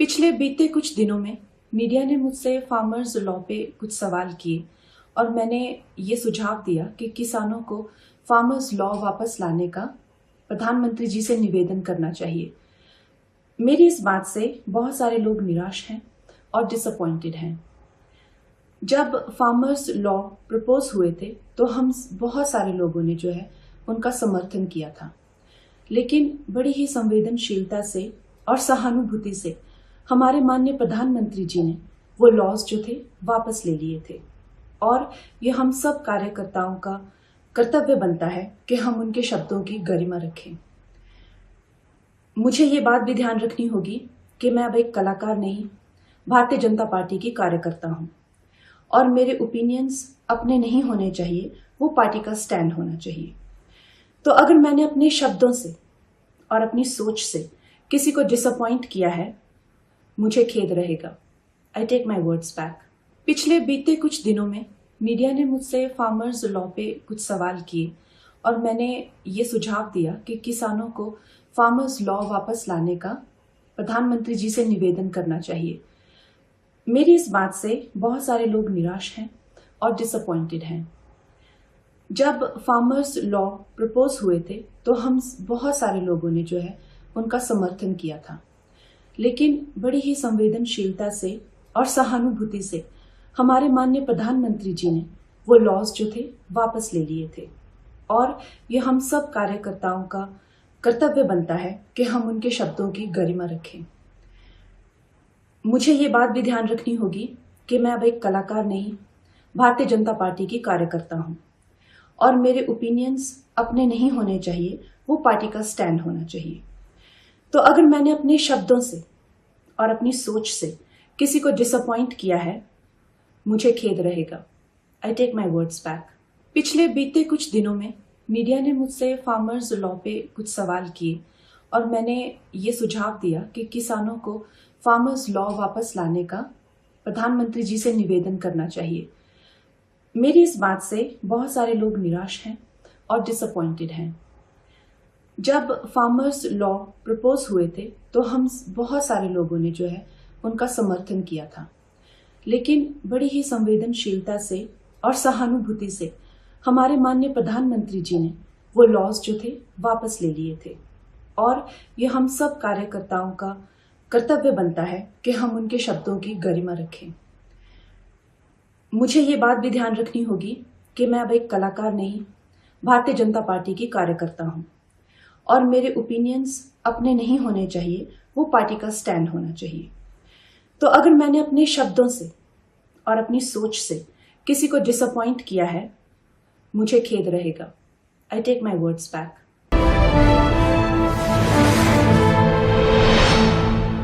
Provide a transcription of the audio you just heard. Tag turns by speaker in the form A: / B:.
A: पिछले बीते कुछ दिनों में मीडिया ने मुझसे फार्मर्स लॉ पे कुछ सवाल किए और मैंने ये सुझाव दिया कि किसानों को फार्मर्स लॉ वापस लाने का प्रधानमंत्री जी से निवेदन करना चाहिए। मेरी इस बात से बहुत सारे लोग निराश हैं और डिसअपॉइंटेड हैं। जब फार्मर्स लॉ प्रपोज हुए थे तो हम बहुत सारे लोगों ने जो है उनका समर्थन किया था, लेकिन बड़ी ही संवेदनशीलता से और सहानुभूति से हमारे माननीय प्रधानमंत्री जी ने वो लॉज जो थे वापस ले लिए थे। और ये हम सब कार्यकर्ताओं का कर्तव्य बनता है कि हम उनके शब्दों की गरिमा रखें। मुझे ये बात भी ध्यान रखनी होगी कि मैं अब एक कलाकार नहीं, भारतीय जनता पार्टी की कार्यकर्ता हूं और मेरे ओपिनियंस अपने नहीं होने चाहिए, वो पार्टी का स्टैंड होना चाहिए। तो अगर मैंने अपने शब्दों से और अपनी सोच से किसी को डिसअपॉइंट किया है, मुझे खेद रहेगा। I take my words back. पिछले बीते कुछ दिनों में मीडिया ने मुझसे फार्मर्स लॉ पे कुछ सवाल किए और मैंने ये सुझाव दिया कि किसानों को फार्मर्स लॉ वापस लाने का प्रधानमंत्री जी से निवेदन करना चाहिए। मेरी इस बात से बहुत सारे लोग निराश हैं और डिसअपॉइंटेड हैं। जब फार्मर्स लॉ प्रपोज हुए थे तो हम बहुत सारे लोगों ने जो है उनका समर्थन किया था, लेकिन बड़ी ही संवेदनशीलता से और सहानुभूति से हमारे माननीय प्रधानमंत्री जी ने वो लॉज जो थे वापस ले लिए थे। और ये हम सब कार्यकर्ताओं का कर्तव्य बनता है कि हम उनके शब्दों की गरिमा रखें। मुझे ये बात भी ध्यान रखनी होगी कि मैं अब एक कलाकार नहीं, भारतीय जनता पार्टी की कार्यकर्ता हूं और मेरे ओपिनियंस अपने नहीं होने चाहिए, वो पार्टी का स्टैंड होना चाहिए। तो अगर मैंने अपने शब्दों से और अपनी सोच से किसी को डिसअपॉइंट किया है, मुझे खेद रहेगा। I take my words back. पिछले बीते कुछ दिनों में मीडिया ने मुझसे फार्मर्स लॉ पे कुछ सवाल किए और मैंने ये सुझाव दिया कि किसानों को फार्मर्स लॉ वापस लाने का प्रधानमंत्री जी से निवेदन करना चाहिए। मेरी इस बात से बहुत सारे लोग निराश हैं और डिसअपॉइंटेड हैं। जब फार्मर्स लॉ प्रपोज हुए थे तो हम बहुत सारे लोगों ने जो है उनका समर्थन किया था, लेकिन बड़ी ही संवेदनशीलता से और सहानुभूति से हमारे माननीय प्रधानमंत्री जी ने वो लॉज जो थे वापस ले लिए थे। और ये हम सब कार्यकर्ताओं का कर्तव्य बनता है कि हम उनके शब्दों की गरिमा रखें। मुझे ये बात भी ध्यान रखनी होगी कि मैं अब एक कलाकार नहीं, भारतीय जनता पार्टी की कार्यकर्ता हूं और मेरे ओपिनियंस अपने नहीं होने चाहिए, वो पार्टी का स्टैंड होना चाहिए। तो अगर मैंने अपने शब्दों से और अपनी सोच से किसी को डिसअपॉइंट किया है, मुझे खेद रहेगा। I take my words back.